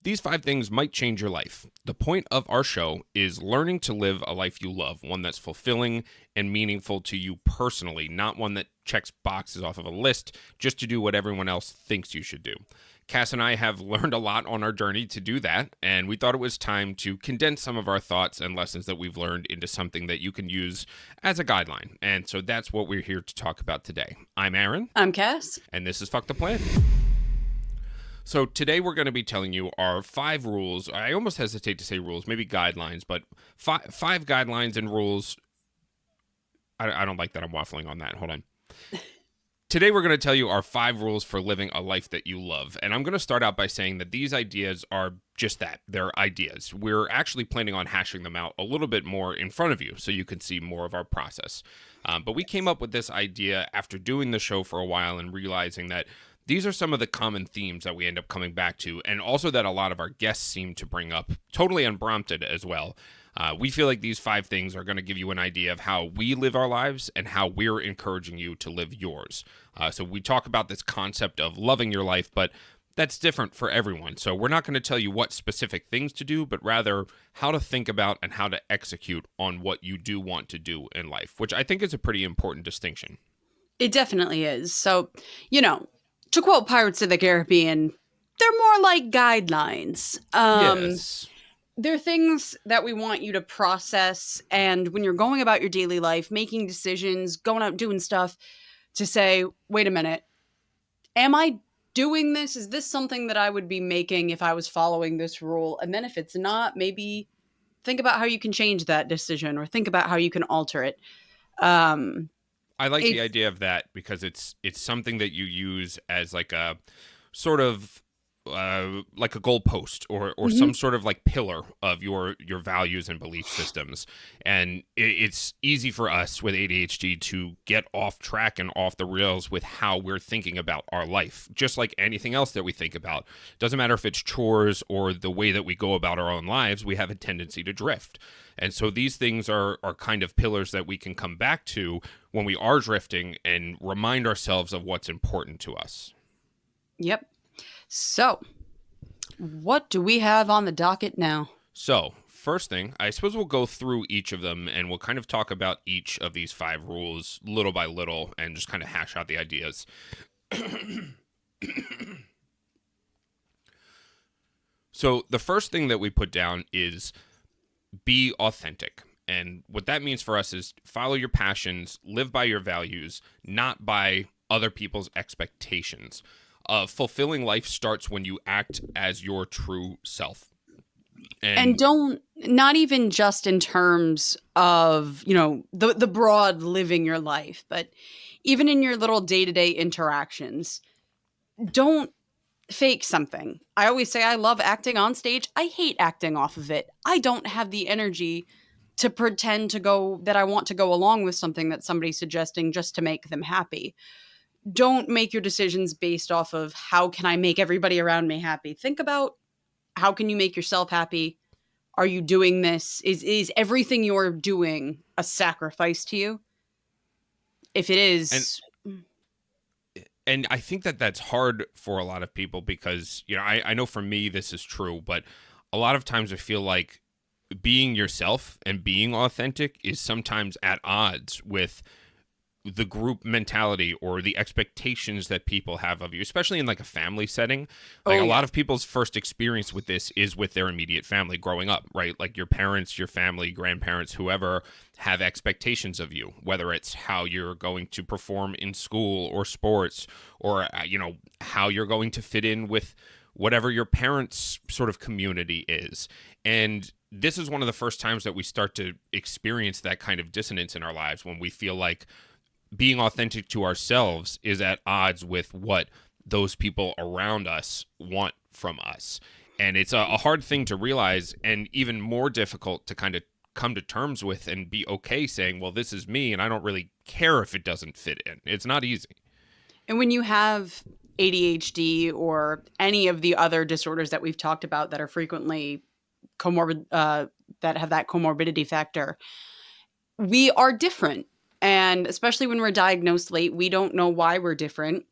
These 5 things might change your life. The point of our show is learning to live a life you love, one that's fulfilling and meaningful to you personally, not one that checks boxes off of a list just to do what everyone else thinks you should do. Cass and I have learned a lot on our journey to do that, and we thought it was time to condense some of our thoughts and lessons that we've learned into something that you can use as a guideline. And so that's what we're here to talk about today. I'm Aaron. I'm Cass. And this is Fuck the Plan. So today we're going to be telling you our 5 rules. I almost hesitate to say rules, maybe guidelines, but five guidelines and rules. I don't like that I'm waffling on that. Hold on. Today we're going to tell you our 5 rules for living a life that you love. And I'm going to start out by saying that these ideas are just that. They're ideas. We're actually planning on hashing them out a little bit more in front of you so you can see more of our process. But we came up with this idea after doing the show for a while and realizing that these are some of the common themes that we end up coming back to, and also that a lot of our guests seem to bring up, totally unprompted as well. We feel like these 5 things are going to give you an idea of how we live our lives and how we're encouraging you to live yours. So we talk about this concept of loving your life, but that's different for everyone. So we're not going to tell you what specific things to do, but rather how to think about and how to execute on what you do want to do in life, which I think is a pretty important distinction. It definitely is. So, to quote Pirates of the Caribbean, they're more like guidelines. Yes. They're things that we want you to process. And when you're going about your daily life, making decisions, going out doing stuff, to say, wait a minute, am I doing this? Is this something that I would be making if I was following this rule? And then if it's not, maybe think about how you can change that decision or think about how you can alter it. I like the idea of that because it's something that you use as like a sort of like a goalpost or some sort of like pillar of your values and belief systems. And it's easy for us with ADHD to get off track and off the rails with how we're thinking about our life. Just like anything else that we think about. Doesn't matter if it's chores or the way that we go about our own lives, we have a tendency to drift. And so these things are kind of pillars that we can come back to when we are drifting and remind ourselves of what's important to us. Yep. So, what do we have on the docket now? So, first thing, I suppose we'll go through each of them and we'll kind of talk about each of these 5 rules little by little and just kind of hash out the ideas. So, the first thing that we put down is be authentic. And what that means for us is follow your passions, live by your values, not by other people's expectations. Fulfilling life starts when you act as your true self. And not even just in terms of, the broad living your life, but even in your little day-to-day interactions, don't fake something. I always say I love acting on stage. I hate acting off of it. I don't have the energy to pretend that I want to go along with something that somebody's suggesting just to make them happy. Don't make your decisions based off of how can I make everybody around me happy. Think about how can you make yourself happy? Are you doing this? Is everything you're doing a sacrifice to you? If it is... And I think that that's hard for a lot of people because, I know for me this is true, but a lot of times I feel like being yourself and being authentic is sometimes at odds with the group mentality or the expectations that people have of you, especially in like a family setting. Like a lot of people's first experience with this is with their immediate family growing up, right? Like your parents, your family, grandparents, whoever have expectations of you, whether it's how you're going to perform in school or sports or, how you're going to fit in with whatever your parents' sort of community is. And this is one of the first times that we start to experience that kind of dissonance in our lives when we feel like being authentic to ourselves is at odds with what those people around us want from us. And it's a hard thing to realize and even more difficult to kind of come to terms with and be okay saying, well, this is me and I don't really care if it doesn't fit in. It's not easy. And when you have ADHD or any of the other disorders that we've talked about that are frequently comorbid, that have that comorbidity factor, we are different. And especially when we're diagnosed late, we don't know why we're different.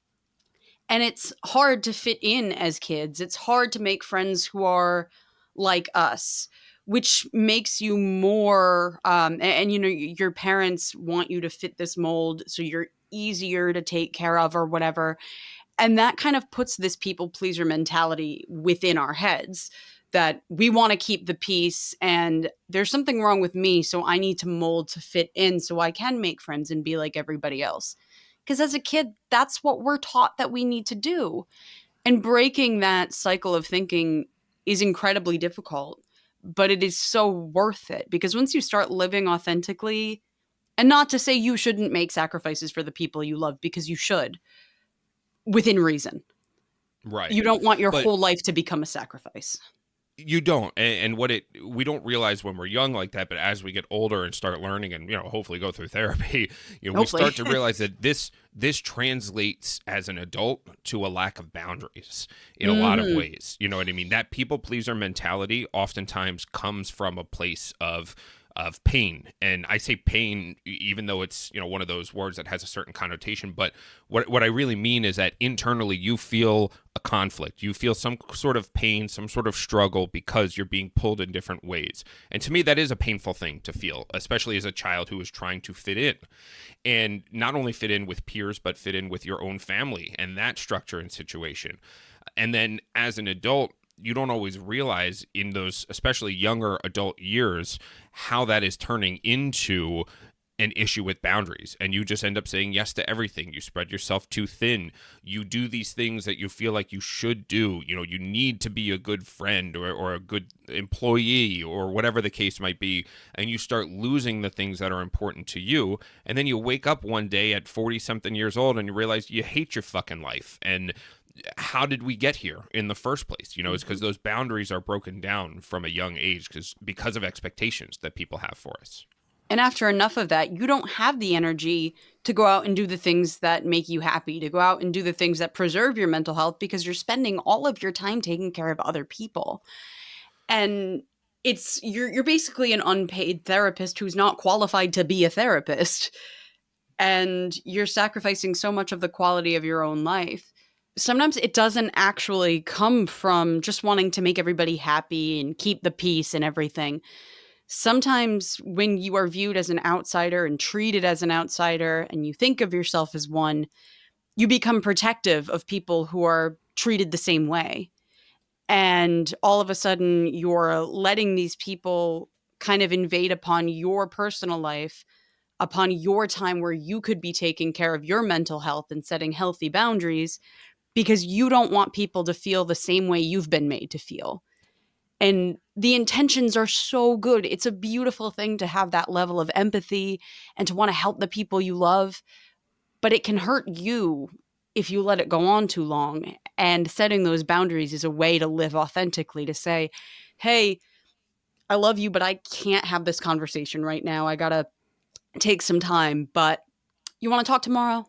And it's hard to fit in as kids. It's hard to make friends who are like us, which makes you more, and you know, your parents want you to fit this mold, so you're easier to take care of or whatever. And that kind of puts this people pleaser mentality within our heads that we want to keep the peace and there's something wrong with me. So I need to mold to fit in so I can make friends and be like everybody else. Because as a kid, that's what we're taught that we need to do. And breaking that cycle of thinking is incredibly difficult, but it is so worth it because once you start living authentically, and not to say you shouldn't make sacrifices for the people you love because you should, within reason. Right. You don't want your But whole life to become a sacrifice. you don't, and what it we don't realize when we're young like that, but as we get older and start learning, and hopefully go through therapy, we Hopefully. start to realize that this translates as an adult to a lack of boundaries in a lot of Mhm. ways. You know what I mean? That people pleaser mentality oftentimes comes from a place of pain. And I say pain even though it's, one of those words that has a certain connotation, but what I really mean is that internally you feel a conflict. You feel some sort of pain, some sort of struggle because you're being pulled in different ways. And to me that is a painful thing to feel, especially as a child who is trying to fit in. And not only fit in with peers, but fit in with your own family and that structure and situation. And then as an adult, you don't always realize in those, especially younger adult years, how that is turning into an issue with boundaries. And you just end up saying yes to everything. You spread yourself too thin. You do these things that you feel like you should do. You need to be a good friend or a good employee or whatever the case might be. And you start losing the things that are important to you. And then you wake up one day at 40 something years old and you realize you hate your fucking life. And how did we get here in the first place? It's because those boundaries are broken down from a young age because of expectations that people have for us. And after enough of that, you don't have the energy to go out and do the things that make you happy, to go out and do the things that preserve your mental health because you're spending all of your time taking care of other people. And you're basically an unpaid therapist who's not qualified to be a therapist. And you're sacrificing so much of the quality of your own life. Sometimes it doesn't actually come from just wanting to make everybody happy and keep the peace and everything. Sometimes when you are viewed as an outsider and treated as an outsider and you think of yourself as one, you become protective of people who are treated the same way. And all of a sudden, you're letting these people kind of invade upon your personal life, upon your time where you could be taking care of your mental health and setting healthy boundaries because you don't want people to feel the same way you've been made to feel. And the intentions are so good. It's a beautiful thing to have that level of empathy and to want to help the people you love, but it can hurt you if you let it go on too long. And setting those boundaries is a way to live authentically, to say, hey, I love you, but I can't have this conversation right now. I got to take some time, but you want to talk tomorrow?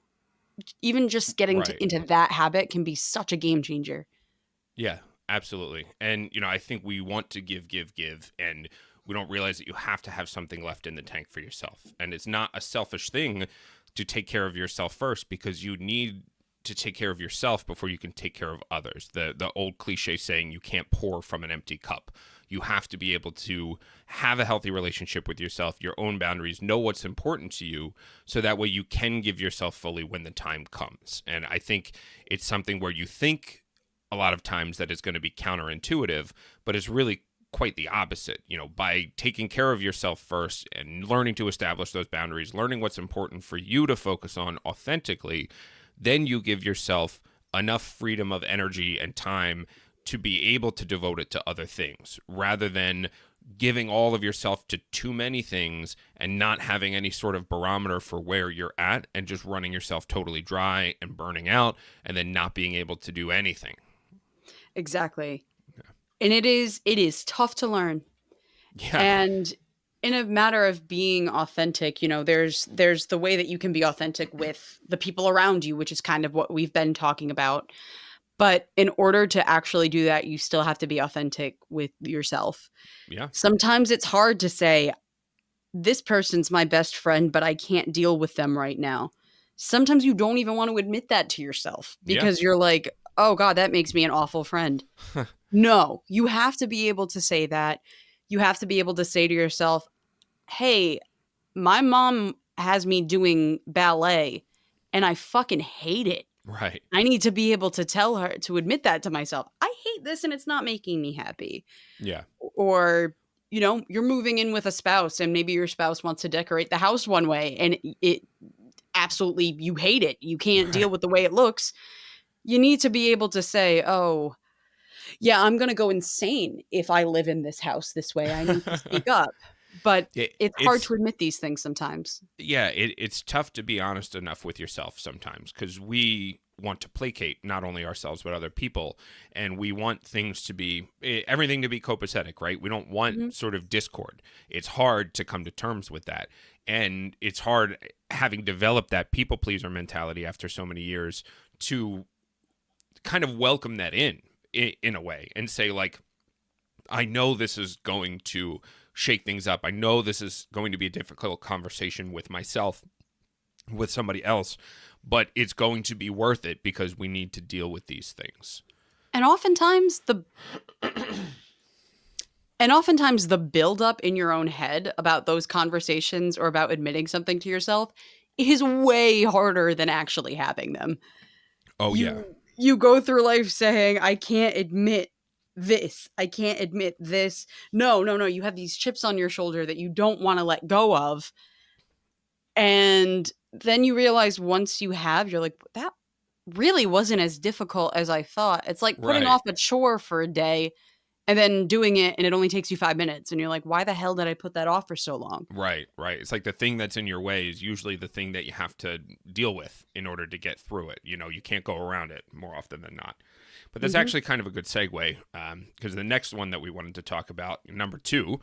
Even just getting Right. into that habit can be such a game changer. Yeah, absolutely. And, I think we want to give, and we don't realize that you have to have something left in the tank for yourself. And it's not a selfish thing to take care of yourself first because you need to take care of yourself before you can take care of others. The old cliche saying, you can't pour from an empty cup. You have to be able to have a healthy relationship with yourself, your own boundaries, know what's important to you, so that way you can give yourself fully when the time comes. And I think it's something where you think a lot of times that it's going to be counterintuitive, but it's really quite the opposite. By taking care of yourself first and learning to establish those boundaries, learning what's important for you to focus on authentically, then you give yourself enough freedom of energy and time to be able to devote it to other things rather than giving all of yourself to too many things and not having any sort of barometer for where you're at and just running yourself totally dry and burning out and then not being able to do anything. Exactly. And it is tough to learn. Yeah. And in a matter of being authentic, there's the way that you can be authentic with the people around you, which is kind of what we've been talking about. But in order to actually do that, you still have to be authentic with yourself. Yeah. Sometimes it's hard to say, this person's my best friend, but I can't deal with them right now. sometimes you don't even want to admit that to yourself Yeah. because you're like, oh God, that makes me an awful friend. No, you have to be able to say that. You have to be able to say to yourself, hey, my mom has me doing ballet and I fucking hate it. Right. I need to be able to tell her, to admit that to myself. I hate this and it's not making me happy. Yeah. Or, you're moving in with a spouse and maybe your spouse wants to decorate the house one way and it absolutely, you hate it. You can't deal Right. with the way it looks. You need to be able to say, oh, yeah, I'm going to go insane if I live in this house this way. I need to speak up. But it's hard It's to admit these things sometimes. yeah, it's tough to be honest enough with yourself sometimes because we want to placate not only ourselves but other people, and we want things to be everything to be copacetic, right? We don't want Mhm. sort of discord. It's hard to come to terms with that, and it's hard having developed that people pleaser mentality after so many years to kind of welcome that in a way and say like, I know this is going to shake things up. I know this is going to be a difficult conversation with myself, with somebody else, but it's going to be worth it because we need to deal with these things. And oftentimes the buildup in your own head about those conversations or about admitting something to yourself is way harder than actually having them. Oh yeah. You go through life saying, I can't admit this. I can't admit this. No, no, no. You have these chips on your shoulder that you don't want to let go of. And then you realize once you have, you're like, that really wasn't as difficult as I thought. It's like putting Right. off a chore for a day and then doing it and it only takes you 5 minutes. And you're like, why the hell did I put that off for so long? Right, right. It's like the thing that's in your way is usually the thing that you have to deal with in order to get through it. You can't go around it more often than not. But that's Hmm. actually kind of a good segue because the next one that we wanted to talk about, number two,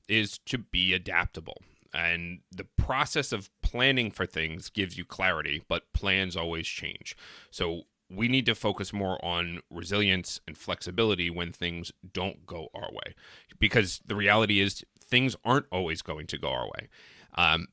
is to be adaptable. And the process of planning for things gives you clarity, but plans always change. So we need to focus more on resilience and flexibility when things don't go our way. Because the reality is, things aren't always going to go our way.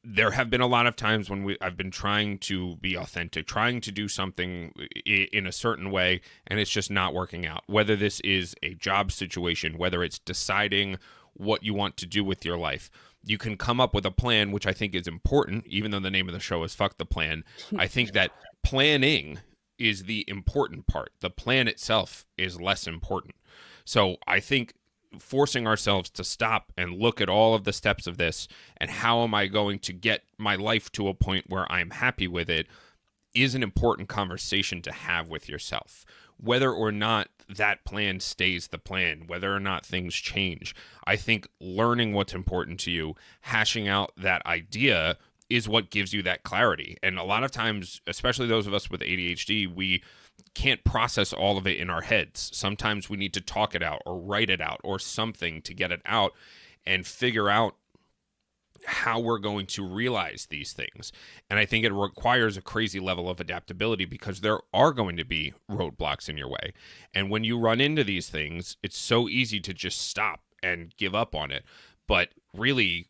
There have been a lot of times when I've been trying to be authentic, trying to do something in a certain way, and it's just not working out. Whether this is a job situation, whether it's deciding what you want to do with your life, you can come up with a plan, which I think is important, even though the name of the show is Fuck the Plan. I think that planning is the important part. The plan itself is less important. So I think forcing ourselves to stop and look at all of the steps of this and how am I going to get my life to a point where I'm happy with it is an important conversation to have with yourself. Whether or not that plan stays the plan, whether or not things change, I think learning what's important to you, hashing out that idea is what gives you that clarity. And a lot of times, especially those of us with ADHD, we can't process all of it in our heads. Sometimes we need to talk it out or write it out or something to get it out and figure out how we're going to realize these things. And I think it requires a crazy level of adaptability because there are going to be roadblocks in your way. And when you run into these things, it's so easy to just stop and give up on it. But really,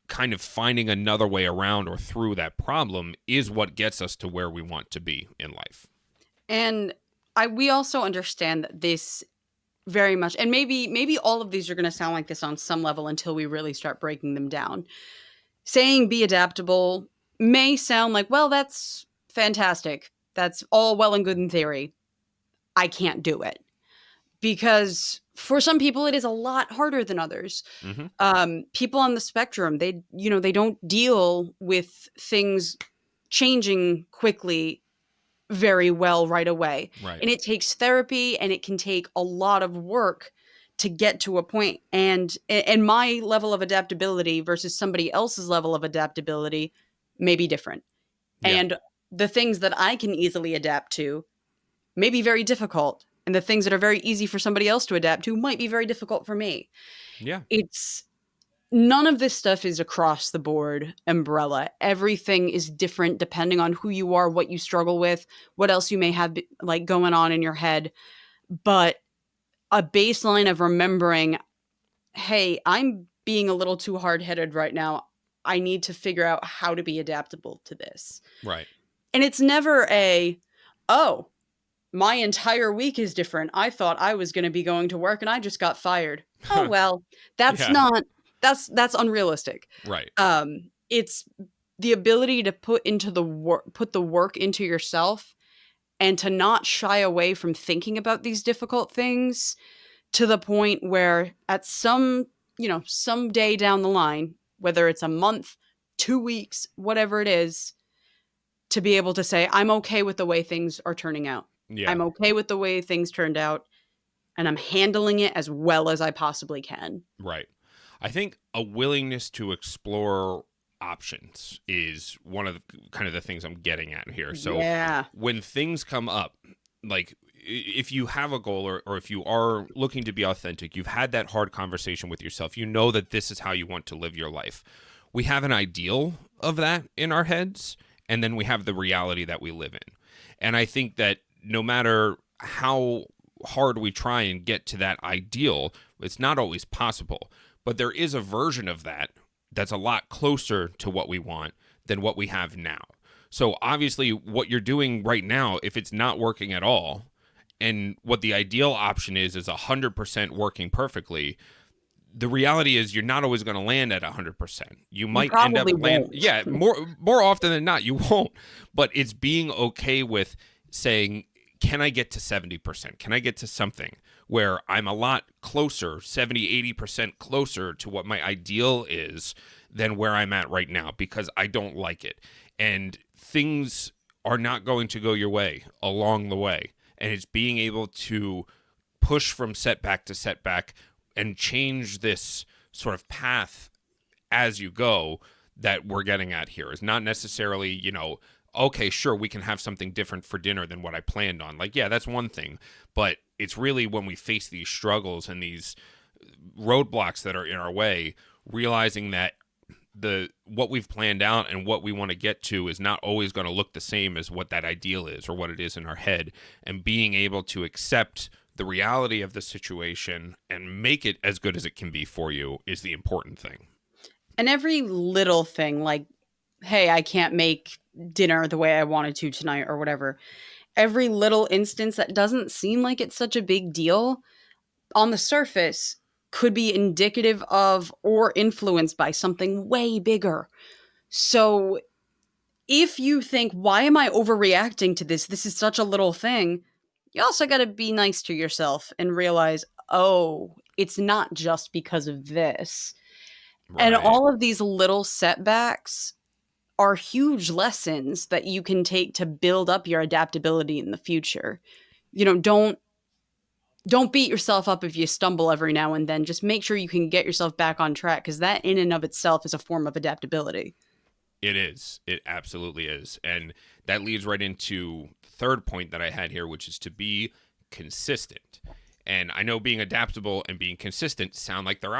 kind of finding another way around or through that problem is what gets us to where we want to be in life. And we also understand that this very much, and maybe all of these are going to sound like this on some level until we really start breaking them down. Saying be adaptable may sound like, well, that's fantastic. That's all well and good in theory. I can't do it because for some people it is a lot harder than others. Hmm. People on the spectrum, they don't deal with things changing quickly very well right away. Right. And it takes therapy and it can take a lot of work to get to a point. And my level of adaptability versus somebody else's level of adaptability may be different. Yeah. And the things that I can easily adapt to may be very difficult. And the things that are very easy for somebody else to adapt to might be very difficult for me. Yeah. It's None of this stuff is across the board umbrella. Everything is different depending on who you are, what you struggle with, what else you may have like going on in your head. But a baseline of remembering, hey, I'm being a little too hard-headed right now. I need to figure out how to be adaptable to this. Right. And it's never oh, my entire week is different. I thought I was going to be going to work and I just got fired. Oh well, that's Yeah, not that's unrealistic. right. It's the ability to put the work into yourself and to not shy away from thinking about these difficult things to the point where at some day down the line, whether it's a month, 2 weeks, whatever it is, to be able to say, I'm okay with the way things are turning out. Yeah, I'm okay with the way things turned out, and I'm handling it as well as I possibly can. right. I think a willingness to explore options is one of the kind of the things I'm getting at here. So Yeah. when things come up, like if you have a goal, or if you are looking to be authentic, you've had that hard conversation with yourself, you know that this is how you want to live your life. We have an ideal of that in our heads, and then we have the reality that we live in. And I think that no matter how hard we try and get to that ideal, it's not always possible. But there is a version of that that's a lot closer to what we want than what we have now. So obviously, what you're doing right now, if it's not working at all, and what the ideal option is 100% working perfectly, the reality is you're not always going to land at 100%. You You might end up probably land, won't. yeah, more often than not you won't. But it's being okay with saying, can I get to 70%? Can I get to something where I'm a lot closer, 70, 80% closer to what my ideal is than where I'm at right now, because I don't like it. And things are not going to go your way along the way. And it's being able to push from setback to setback and change this sort of path as you go that we're getting at here. Is not necessarily, okay, sure, we can have something different for dinner than what I planned on. Like, yeah, that's one thing. But it's really when we face these struggles and these roadblocks that are in our way, realizing that what we've planned out and what we want to get to is not always going to look the same as what that ideal is or what it is in our head, and being able to accept the reality of the situation and make it as good as it can be for you is the important thing. And every little thing, like, hey, I can't make dinner the way I wanted to tonight or whatever. Every little instance that doesn't seem like it's such a big deal on the surface could be indicative of or influenced by something way bigger. So if you think, why am I overreacting to this? This is such a little thing. You also got to be nice to yourself and realize, oh, it's not just because of this. And Right. all of these little setbacks are huge lessons that you can take to build up your adaptability in the future. Don't beat yourself up if you stumble every now and then. Just make sure you can get yourself back on track, because that in and of itself is a form of adaptability. It is. It absolutely is. And that leads right into the third point that I had here, which is to be consistent. And I know being adaptable and being consistent sound like they're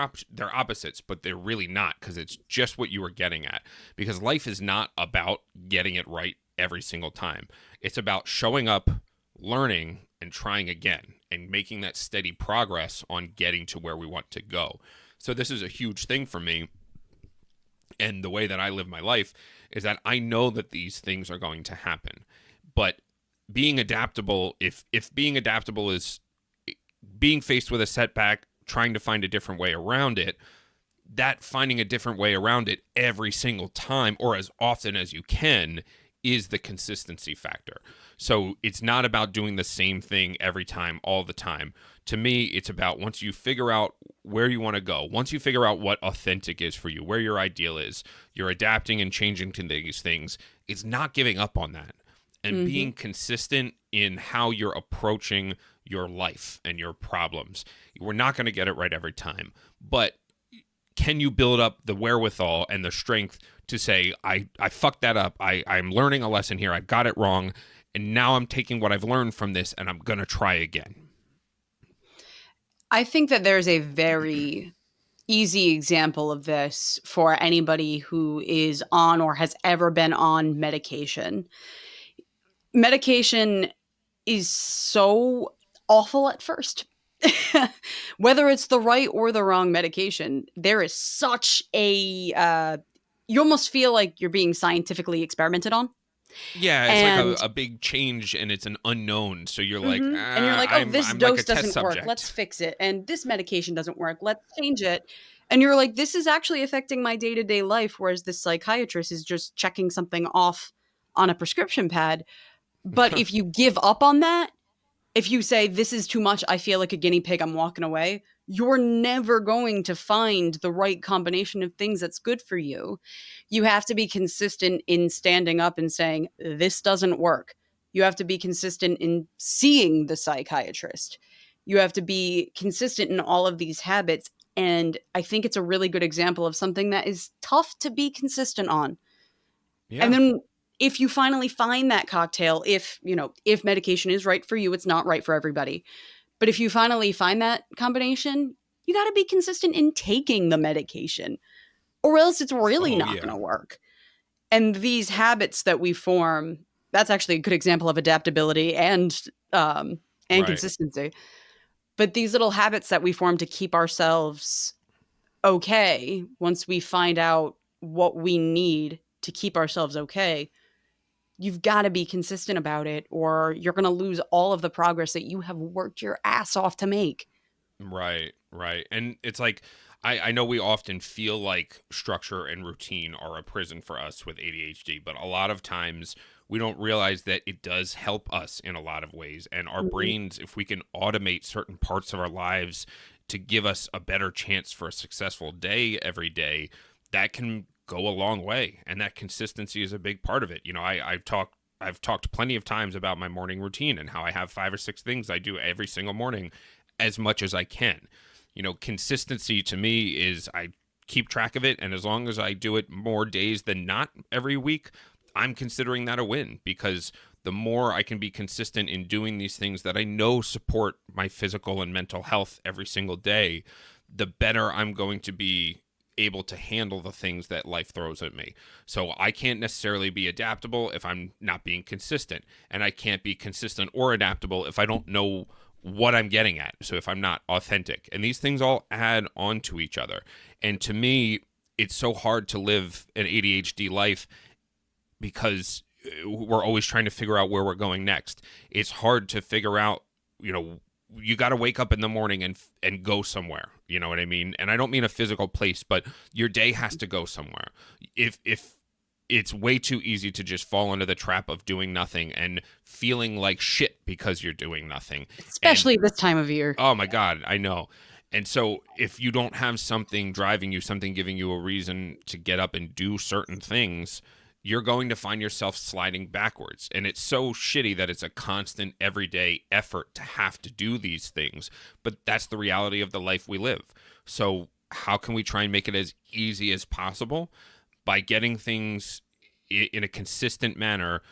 opposites, but they're really not, because it's just what you were getting at. Because life is not about getting it right every single time. It's about showing up, learning, and trying again, and making that steady progress on getting to where we want to go. So this is a huge thing for me, and the way that I live my life is that I know that these things are going to happen. But being adaptable, if being adaptable is being faced with a setback, trying to find a different way around it, that finding a different way around it every single time or as often as you can is the consistency factor. So it's not about doing the same thing every time, all the time. To me, it's about once you figure out where you want to go, once you figure out what authentic is for you, where your ideal is, you're adapting and changing to these things. It's not giving up on that and Mm-hmm. being consistent in how you're approaching your life and your problems. We're not going to get it right every time, but can you build up the wherewithal and the strength to say, I fucked that up. I'm learning a lesson here. I got it wrong. And now I'm taking what I've learned from this and I'm going to try again. I think that there's a very easy example of this for anybody who is on or has ever been on medication. Medication is so awful at first. Whether it's the right or the wrong medication, there is such a you almost feel like you're being scientifically experimented on. Yeah, it's like And a big change and it's an unknown. So you're like, and you're like, "Oh, this I'm like a dose test doesn't work. Let's subject. fix it. And this medication doesn't work. Let's change it." And you're like, "This is actually affecting my day-to-day life," whereas this psychiatrist is just checking something off on a prescription pad. But if you give up on that, if you say, "This is too much, I feel like a guinea pig, I'm walking away," you're never going to find the right combination of things that's good for you. You have to be consistent in standing up and saying, "This doesn't work." You have to be consistent in seeing the psychiatrist. You have to be consistent in all of these habits. And I think it's a really good example of something that is tough to be consistent on. And Yeah. then if you finally find that cocktail, if medication is right for you, it's not right for everybody. But if you finally find that combination, you got to be consistent in taking the medication or else it's really Oh not yeah. going to work. And these habits that we form, that's actually a good example of adaptability and Right. consistency. But these little habits that we form to keep ourselves okay, once we find out what we need to keep ourselves okay, you've got to be consistent about it or you're going to lose all of the progress that you have worked your ass off to make. Right, right. And it's like I know we often feel like structure and routine are a prison for us with ADHD, but a lot of times we don't realize that it does help us in a lot of ways. And our Mhm. brains, if we can automate certain parts of our lives to give us a better chance for a successful day every day, that can go a long way. And that consistency is a big part of it. You know, I've talked plenty of times about my morning routine and how I have 5 or 6 things I do every single morning as much as I can. You know, consistency to me is I keep track of it, and as long as I do it more days than not every week, I'm considering that a win because the more I can be consistent in doing these things that I know support my physical and mental health every single day, the better I'm going to be able to handle the things that life throws at me. So I can't necessarily be adaptable if I'm not being consistent, and I can't be consistent or adaptable if I don't know what I'm getting at. So if I'm not authentic, and these things all add on to each other. And to me, it's so hard to live an ADHD life because we're always trying to figure out where we're going next. It's hard to figure out, you know, you got to wake up in the morning and go somewhere. You know what I mean? And I don't mean a physical place, but your day has to go somewhere. If it's way too easy to just fall into the trap of doing nothing and feeling like shit because you're doing nothing. And Especially this time of year. oh my God, I know. And so if you don't have something driving you, something giving you a reason to get up and do certain things, you're going to find yourself sliding backwards. And it's so shitty that it's a constant everyday effort to have to do these things. But that's the reality of the life we live. So how can we try and make it as easy as possible? By getting things in a consistent manner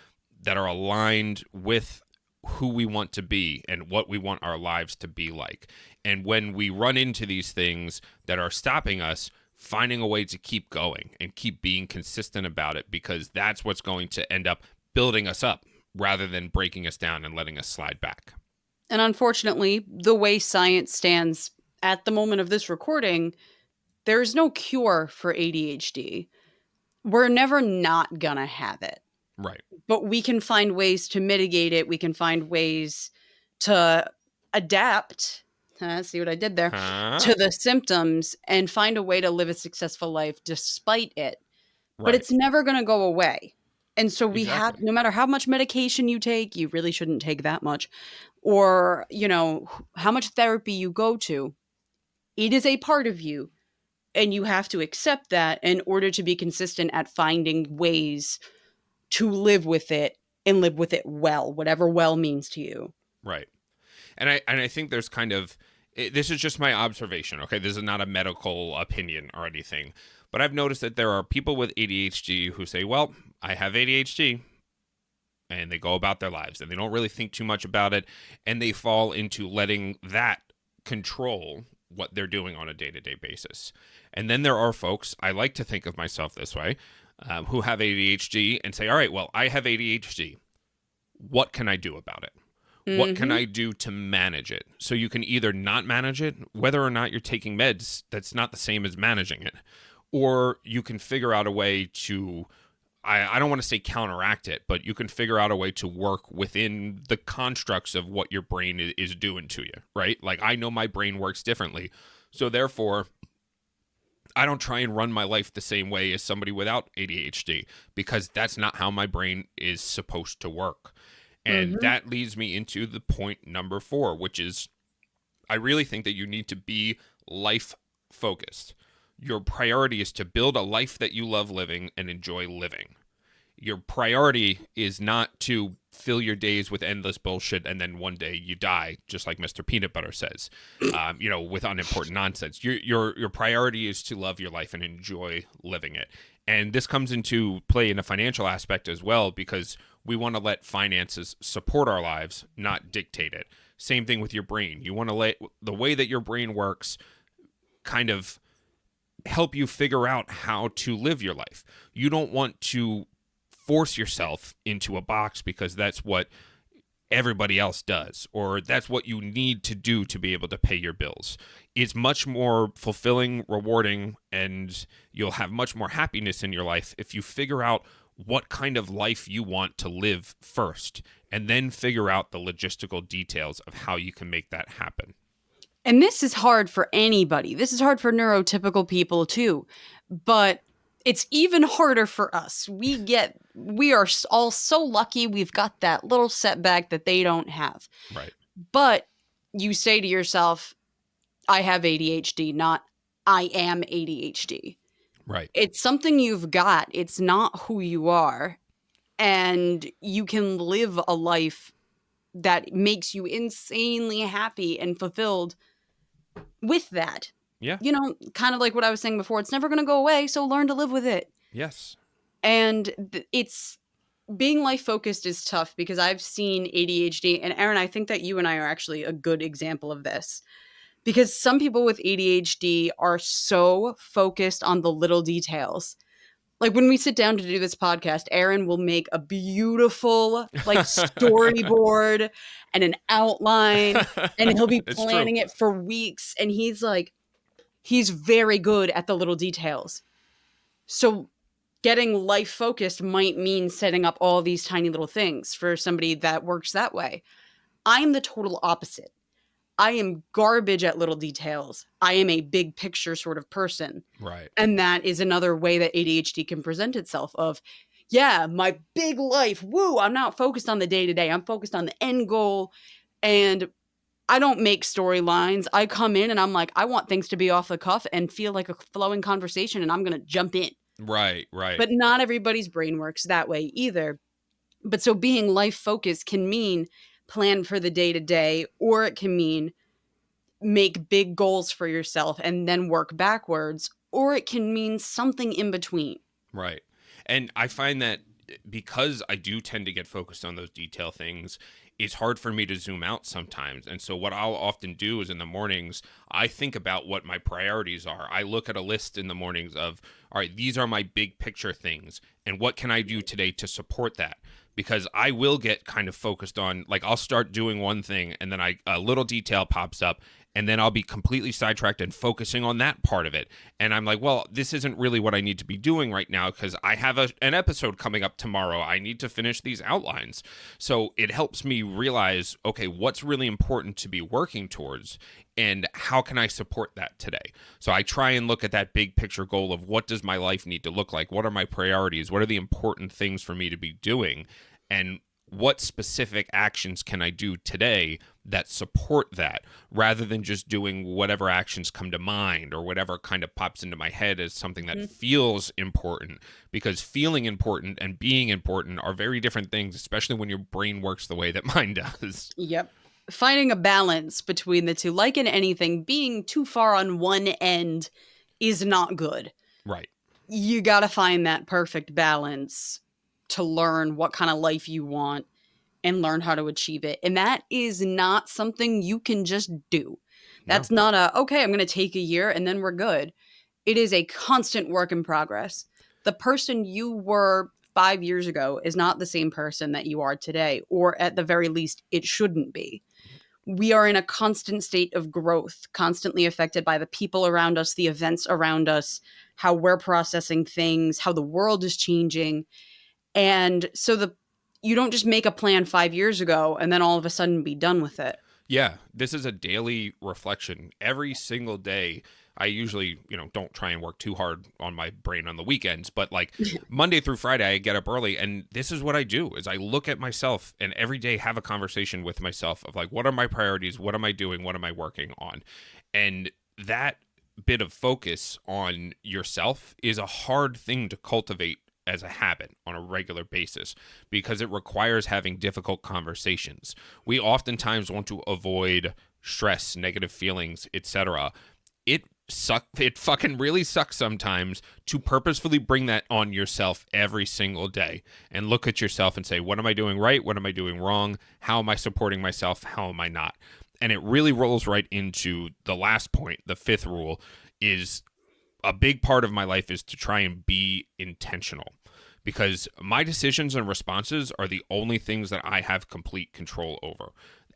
that are aligned with who we want to be and what we want our lives to be like. And when we run into these things that are stopping us, finding a way to keep going and keep being consistent about it, because that's what's going to end up building us up rather than breaking us down and letting us slide back. And unfortunately, the way science stands at the moment of this recording, there's no cure for ADHD. We're never not gonna have it, Right. but we can find ways to mitigate it. We can find ways to adapt. See what I did there? Huh? To the symptoms and find a way to live a successful life despite it. But Right. it's never going to go away. And so we have, Exactly. no matter how much medication you take, you really shouldn't take that much, or, how much therapy you go to, it is a part of you. And you have to accept that in order to be consistent at finding ways to live with it and live with it well, whatever well means to you. Right. And I think there's kind of this is just my observation. Okay, this is not a medical opinion or anything, but I've noticed that there are people with ADHD who say, "Well, I have ADHD," and they go about their lives and they don't really think too much about it, and they fall into letting that control what they're doing on a day-to-day basis. And then there are folks, I like to think of myself this way, who have ADHD and say, "All right, well, I have ADHD. What can I do about it? What can Mhm. I do to manage it?" So you can either not manage it, whether or not you're taking meds, that's not the same as managing it. Or you can figure out a way to I don't want to say counteract it, but you can figure out a way to work within the constructs of what your brain is doing to you, right? Like, I know my brain works differently. So therefore, I don't try and run my life the same way as somebody without ADHD, because that's not how my brain is supposed to work. And Mm-hmm. that leads me into the point number 4, which is I really think that you need to be life focused. Your priority is to build a life that you love living and enjoy living. Your priority is not to fill your days with endless bullshit and then one day you die, just like Mr. Peanut Butter says, with unimportant nonsense. Your priority is to love your life and enjoy living it. And this comes into play in a financial aspect as well, because we want to let finances support our lives, not dictate it. Same thing with your brain. You want to let the way that your brain works kind of help you figure out how to live your life. You don't want to force yourself into a box because that's what everybody else does, or that's what you need to do to be able to pay your bills. It's much more fulfilling, rewarding, and you'll have much more happiness in your life if you figure out what kind of life you want to live first, and then figure out the logistical details of how you can make that happen. And this is hard for anybody. This is hard for neurotypical people too. But it's even harder for us. We are all so lucky we've got that little setback that they don't have. Right. But you say to yourself, I have ADHD, not I am ADHD. Right. It's something you've got. It's not who you are. And you can live a life that makes you insanely happy and fulfilled with that. Yeah. You know, kind of like what I was saying before, it's never going to go away, so learn to live with it. Yes. And it's being life focused is tough because I've seen ADHD, and Aaron, I think that you and I are actually a good example of this. Because some people with ADHD are so focused on the little details. Like when we sit down to do this podcast, Aaron will make a beautiful like storyboard and an outline, and he'll be It's true. planning it for weeks. And he's very good at the little details. So getting life focused might mean setting up all these tiny little things for somebody that works that way. I'm the total opposite. I am garbage at little details. I am a big picture sort of person. Right. And that is another way that ADHD can present itself of, yeah, my big life. Woo, I'm not focused on the day to day. I'm focused on the end goal. And I don't make storylines. I come in and I'm like, I want things to be off the cuff and feel like a flowing conversation, and I'm going to jump in. Right. Right. But not everybody's brain works that way either. But so being life focused can mean plan for the day to day, or it can mean make big goals for yourself and then work backwards, or it can mean something in between. Right. And I find that because I do tend to get focused on those detail things, it's hard for me to zoom out sometimes. And so what I'll often do is in the mornings, I think about what my priorities are. I look at a list in the mornings of, all right, these are my big picture things. And what can I do today to support that? Because I will get kind of focused on, like, I'll start doing one thing and then a little detail pops up, and then I'll be completely sidetracked and focusing on that part of it. And I'm like, well, this isn't really what I need to be doing right now because I have an episode coming up tomorrow. I need to finish these outlines. So it helps me realize, okay, what's really important to be working towards and how can I support that today? So I try and look at that big picture goal of what does my life need to look like? What are my priorities? What are the important things for me to be doing? And what specific actions can I do today that support that, rather than just doing whatever actions come to mind or whatever kind of pops into my head as something that feels important? Because feeling important and being important are very different things, especially when your brain works the way that mine does. Yep. Finding a balance between the two, like in anything, being too far on one end is not good. Right. You got to find that perfect balance to learn what kind of life you want and learn how to achieve it. And that is not something you can just do. No. That's not okay, I'm going to take a year and then we're good. It is a constant work in progress. The person you were 5 years ago is not the same person that you are today, or at the very least, it shouldn't be. We are in a constant state of growth, constantly affected by the people around us, the events around us, how we're processing things, how the world is changing. And so you don't just make a plan 5 years ago and then all of a sudden be done with it. Yeah, this is a daily reflection. Every single day, I usually, don't try and work too hard on my brain on the weekends, but like Monday through Friday, I get up early and this is what I do is I look at myself and every day have a conversation with myself of like, what are my priorities? What am I doing? What am I working on? And that bit of focus on yourself is a hard thing to cultivate as a habit on a regular basis because it requires having difficult conversations. We oftentimes want to avoid stress, negative feelings, etc. It fucking really sucks sometimes to purposefully bring that on yourself every single day and look at yourself and say, what am I doing right? What am I doing wrong? How am I supporting myself? How am I not? And it really rolls right into the last point. The fifth rule is a big part of my life is to try and be intentional because my decisions and responses are the only things that I have complete control over.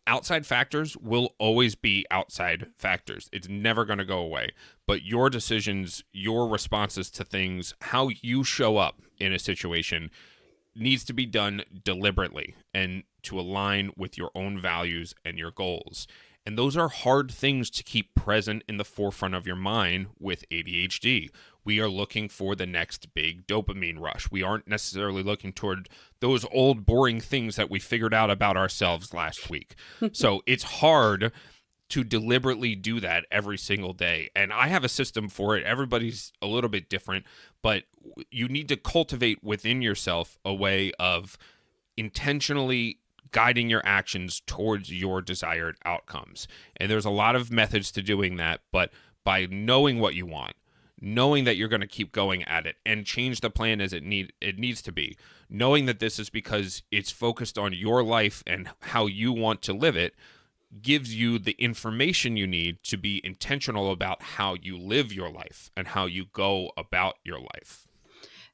Outside factors will always be outside factors. It's never going to go away. But your decisions, your responses to things, how you show up in a situation needs to be done deliberately and to align with your own values and your goals. And those are hard things to keep present in the forefront of your mind with ADHD. We are looking for the next big dopamine rush. We aren't necessarily looking toward those old boring things that we figured out about ourselves last week. So it's hard to deliberately do that every single day. And I have a system for it. Everybody's a little bit different, but you need to cultivate within yourself a way of intentionally guiding your actions towards your desired outcomes. And there's a lot of methods to doing that, but by knowing what you want, knowing that you're going to keep going at it and change the plan as it needs to be, knowing that this is because it's focused on your life and how you want to live it, gives you the information you need to be intentional about how you live your life and how you go about your life.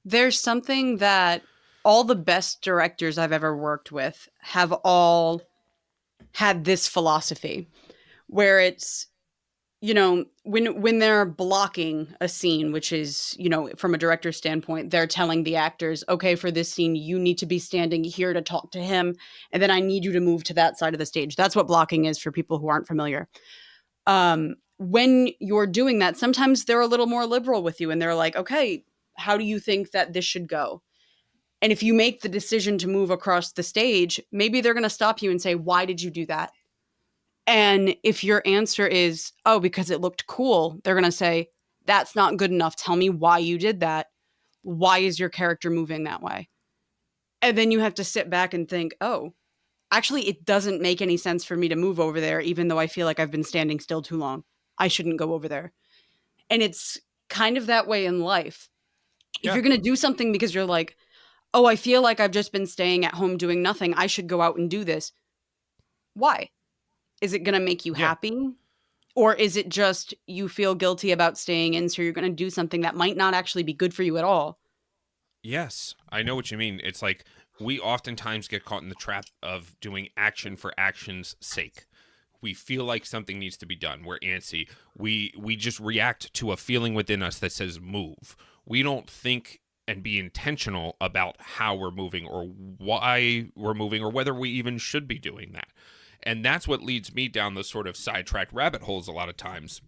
There's something that all the best directors I've ever worked with have all had this philosophy where it's, when they're blocking a scene, which is, from a director's standpoint, they're telling the actors, okay, for this scene, you need to be standing here to talk to him. And then I need you to move to that side of the stage. That's what blocking is for people who aren't familiar. When you're doing that, sometimes they're a little more liberal with you and they're like, okay, how do you think that this should go? And if you make the decision to move across the stage, maybe they're going to stop you and say, why did you do that? And if your answer is, oh, because it looked cool, they're going to say, that's not good enough. Tell me why you did that. Why is your character moving that way? And then you have to sit back and think, oh, actually, it doesn't make any sense for me to move over there, even though I feel like I've been standing still too long. I shouldn't go over there. And it's kind of that way in life. If Yeah. you're going to do something because you're like, oh, I feel like I've just been staying at home doing nothing, I should go out and do this. Why? Is it going to make you Yeah. happy? Or is it just you feel guilty about staying in, so you're going to do something that might not actually be good for you at all? Yes, I know what you mean. It's like we oftentimes get caught in the trap of doing action for action's sake. We feel like something needs to be done. We're antsy. We just react to a feeling within us that says move. We don't think and be intentional about how we're moving or why we're moving or whether we even should be doing that. And that's what leads me down those sort of sidetracked rabbit holes a lot of times.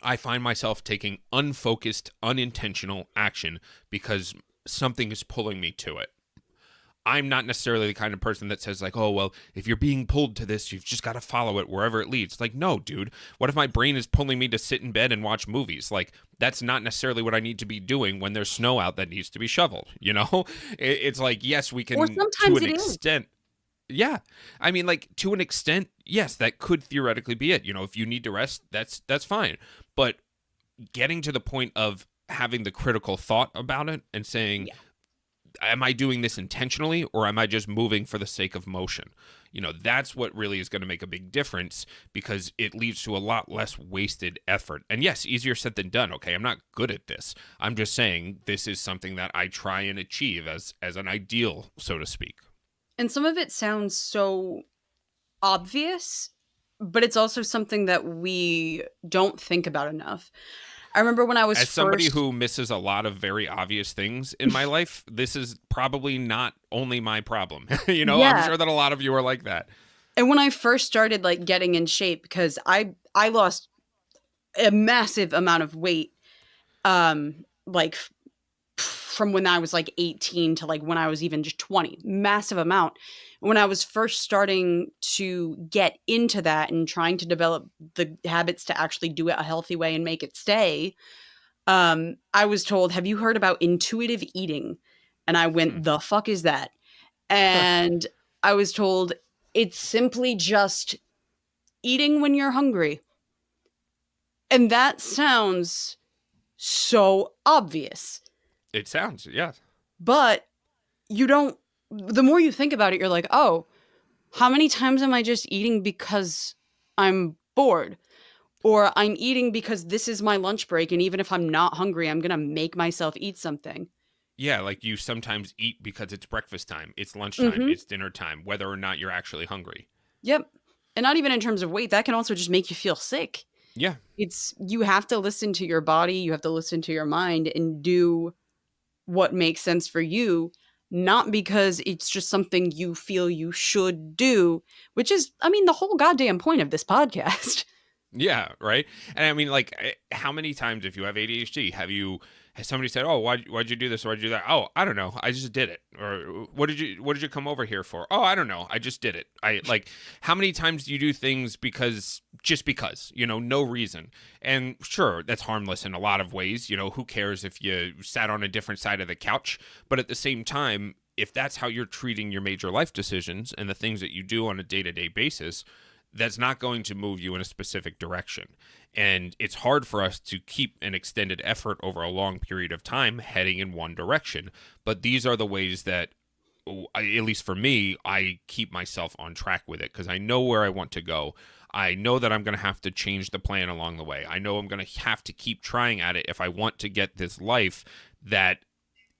I find myself taking unfocused, unintentional action because something is pulling me to it. I'm not necessarily the kind of person that says like, "Oh, well, if you're being pulled to this, you've just got to follow it wherever it leads." Like, no, dude. What if my brain is pulling me to sit in bed and watch movies? Like, that's not necessarily what I need to be doing when there's snow out that needs to be shoveled, you know? It's like, yes, we Or can to sometimes an it is. extent. Yeah. I mean, like to an extent, yes, that could theoretically be it. If you need to rest, that's fine. But getting to the point of having the critical thought about it and saying, Yeah. am I doing this intentionally or am I just moving for the sake of motion? That's what really is going to make a big difference because it leads to a lot less wasted effort. And yes, easier said than done. Okay, I'm not good at this. I'm just saying this is something that I try and achieve as an ideal, so to speak. And some of it sounds so obvious, but it's also something that we don't think about enough. I remember when I was As somebody first. who misses a lot of very obvious things in my life, this is probably not only my problem. I'm Yeah. sure that a lot of you are like that. And when I first started like getting in shape, because I lost a massive amount of weight, like from when I was like 18 to like when I was even just 20, massive amount. When I was first starting to get into that and trying to develop the habits to actually do it a healthy way and make it stay, I was told, "Have you heard about intuitive eating?" And I Hmm. went, "The fuck is that?" And I was told it's simply just eating when you're hungry. And that sounds so obvious. It sounds, yeah. But you don't, the more you think about it, you're like, oh, how many times am I just eating because I'm bored? Or I'm eating because this is my lunch break. And even if I'm not hungry, I'm going to make myself eat something. Yeah, like you sometimes eat because it's breakfast time, it's lunchtime, Mm-hmm. it's dinner time, whether or not you're actually hungry. Yep. And not even in terms of weight, that can also just make you feel sick. Yeah. It's, you have to listen to your body, you have to listen to your mind and do what makes sense for you, not because it's just something you feel you should do, which is, I mean, the whole goddamn point of this podcast. Yeah, right. And I mean, like, how many times, if you have ADHD, has somebody said, "Oh, why'd you do this or why'd you do that?" "Oh, I don't know, I just did it." Or what did you come over here for?" "Oh, I don't know, I just did it." I like, how many times do you do things just because, no reason? And sure, that's harmless in a lot of ways. Who cares if you sat on a different side of the couch? But at the same time, if that's how you're treating your major life decisions and the things that you do on a day-to-day basis, that's not going to move you in a specific direction. And it's hard for us to keep an extended effort over a long period of time heading in one direction. But these are the ways that, at least for me, I keep myself on track with it because I know where I want to go. I know that I'm going to have to change the plan along the way. I know I'm going to have to keep trying at it if I want to get this life that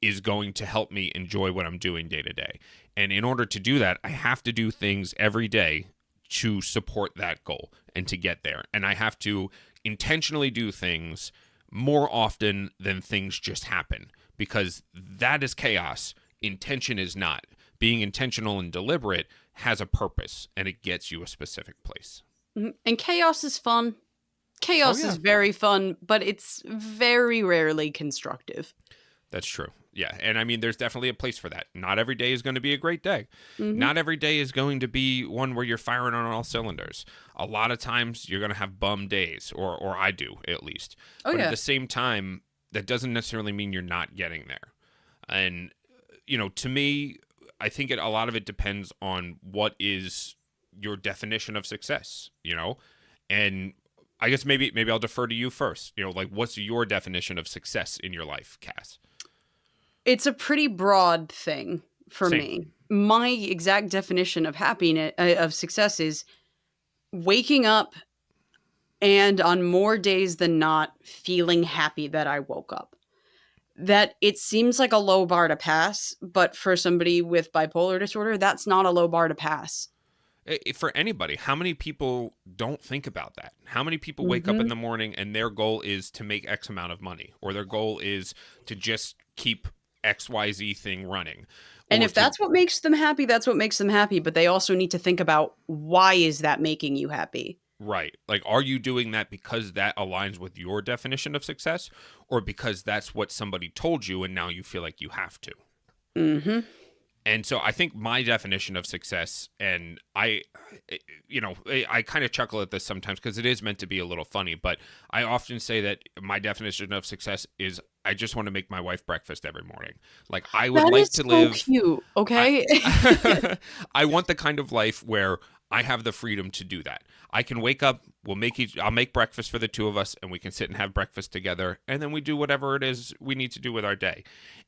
is going to help me enjoy what I'm doing day to day. And in order to do that, I have to do things every day to support that goal and to get there. And I have to intentionally do things more often than things just happen because that is chaos. Intention is not. Being intentional and deliberate has a purpose and it gets you a specific place. Mhm. And chaos is fun. Oh, Chaos is yeah. very fun, but it's very rarely constructive. That's true. Yeah. And I mean, there's definitely a place for that. Not every day is going to be a great day. Hmm. Not every day is going to be one where you're firing on all cylinders. A lot of times you're going to have bum days, or I do at least. Oh, But at yeah. the same time, that doesn't necessarily mean you're not getting there. And, to me, I think a lot of it depends on what is your definition of success, And I guess maybe I'll defer to you first. Like what's your definition of success in your life, Cass? It's a pretty broad thing for Same. me. My exact definition of happiness, of success, is waking up and on more days than not feeling happy that I woke up. That it seems like a low bar to pass, but for somebody with bipolar disorder, that's not a low bar to pass. For anybody, how many people don't think about that? How many people wake up in Mhm. the morning and their goal is to make X amount of money, or their goal is to just keep XYZ thing running, And or if to that's what makes them happy, that's what makes them happy, but they also need to think about why is that making you happy? right? Like, are you doing that because that aligns with your definition of success, or because that's what somebody told you and now you feel like you have to? Mhm. And so I think my definition of success, and I kind of chuckle at this sometimes because it is meant to be a little funny, but I often say that my definition of success is I just want to make my wife breakfast every morning. Like I would That like is to so live, cute, I, okay? I want the kind of life where I have the freedom to do that. I can wake up, I'll make breakfast for the two of us, and we can sit and have breakfast together, and then we do whatever it is we need to do with our day.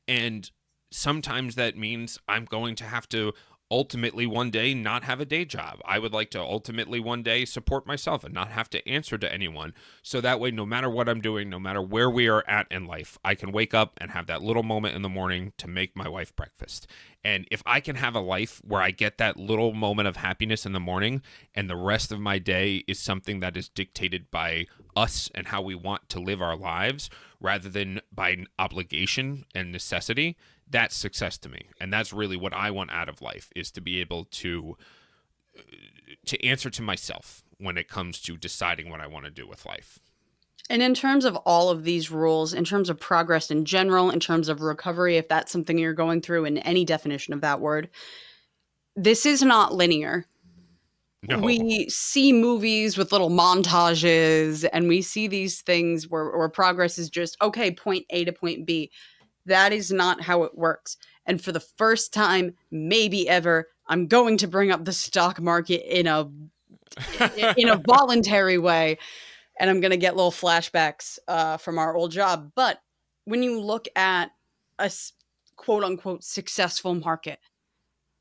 And sometimes that means I'm going to have to ultimately one day not have a day job. I would like to ultimately one day support myself and not have to answer to anyone. So that way, no matter what I'm doing, no matter where we are at in life, I can wake up and have that little moment in the morning to make my wife breakfast. And if I can have a life where I get that little moment of happiness in the morning and the rest of my day is something that is dictated by us and how we want to live our lives rather than by obligation and necessity, that's success to me. And that's really what I want out of life, is to be able to answer to myself when it comes to deciding what I want to do with life. And in terms of all of these rules, in terms of progress in general, in terms of recovery, if that's something you're going through in any definition of that word, this is not linear. No. We see movies with little montages, and we see these things where progress is just, okay, point A to point B. That is not how it works. And for the first time, maybe ever, I'm going to bring up the stock market in a voluntary way, and I'm going to get little flashbacks from our old job. But when you look at a quote unquote successful market,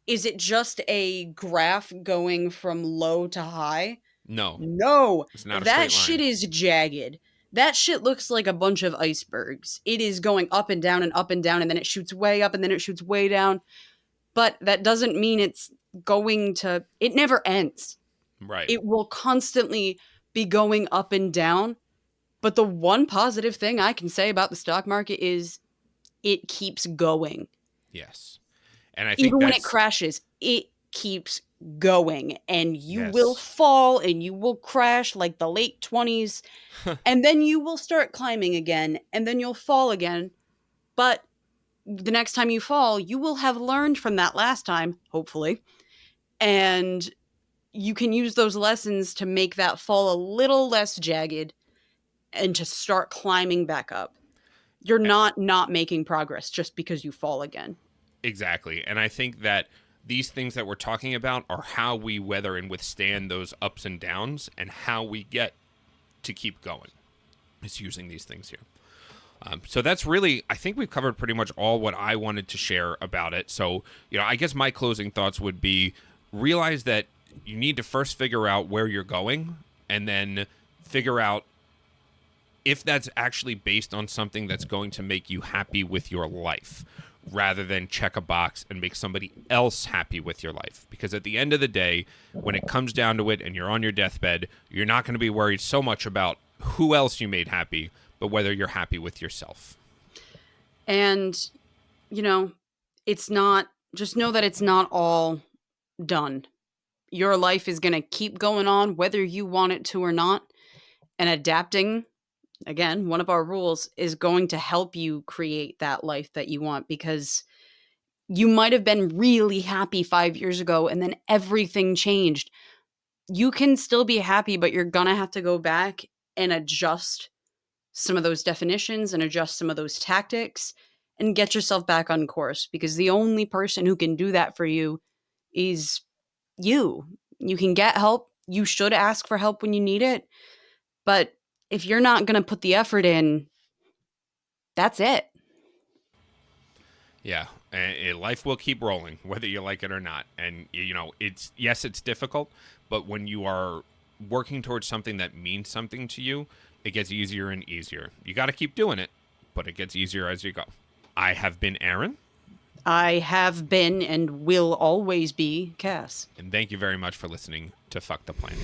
is it just a graph going from low to high? No. No, It's not a that straight shit line. is jagged. That shit looks like a bunch of icebergs. It is going up and down and up and down, and then it shoots way up and then it shoots way down. But that doesn't mean it never ends. Right. It will constantly be going up and down. But the one positive thing I can say about the stock market is it keeps going. Yes. And I think Even when it that's crashes, it keeps going, and you will yes. fall and you will crash like the late 20s, and then you will start climbing again, and then you'll fall again. But the next time you fall, you will have learned from that last time, hopefully. And you can use those lessons to make that fall a little less jagged and to start climbing back up. You're not making progress just because you fall again. Exactly. And I think that these things that we're talking about are how we weather and withstand those ups and downs and how we get to keep going. It's using these things here. So that's really, I think we've covered pretty much all what I wanted to share about it. So, I guess my closing thoughts would be realize that you need to first figure out where you're going and then figure out if that's actually based on something that's going to make you happy with your life rather than check a box and make somebody else happy with your life. Because at the end of the day, when it comes down to it and you're on your deathbed, you're not going to be worried so much about who else you made happy, but whether you're happy with yourself. And, it's not, just know that it's not all done. Your life is going to keep going on whether you want it to or not. And adapting, again, one of our rules is going to help you create that life that you want, because you might have been really happy 5 years ago and then everything changed. You can still be happy, but you're going to have to go back and adjust some of those definitions and adjust some of those tactics and get yourself back on course, because the only person who can do that for you is you. You can get help. You should ask for help when you need it. But if you're not going to put the effort in, that's it. Yeah, and life will keep rolling whether you like it or not. And it's difficult, but when you are working towards something that means something to you, it gets easier and easier. You got to keep doing it, but it gets easier as you go. I have been Aaron. I have been and will always be Cass. And thank you very much for listening to Fuck the Plan.